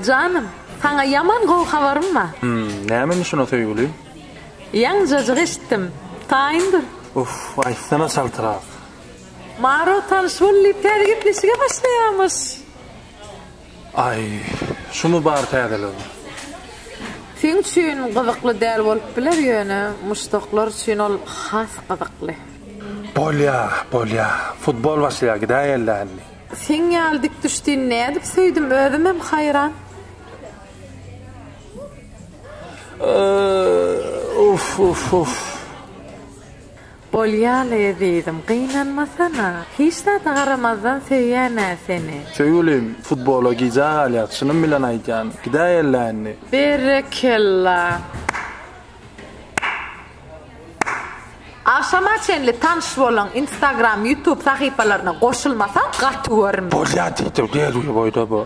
Canım, sana yaman gowy habarym var. Näme işine söýgülim? Ýaňy jazyk eşitdim. Taýyndyr. Uf, aýtsana saltyrak. Maro tanışyp lipleri gitmesine başlaýarmyş. Ay, şunu bar täzeler. Sen üçin gyzykly däl bolup biler ýöne, muşdaklar üçin ol has gyzykly. Bolya. Futbol başlaýar gidaýelläni. Sen ýaldyk düşdin nädip söýdim özüm hem hayran. Uf. Bolýaly dedim, gynanmasana. Hiç de garamazdan söýýän seni. Söýgülim, futbola gijak alýar, şunun bilen aýtýan, gidaýelläni. Berekella. Aşama çenli tanış bolan Instagram, YouTube sahypalaryna goşulmasan gaty görüm. Bolýa diýdi, boýda bu.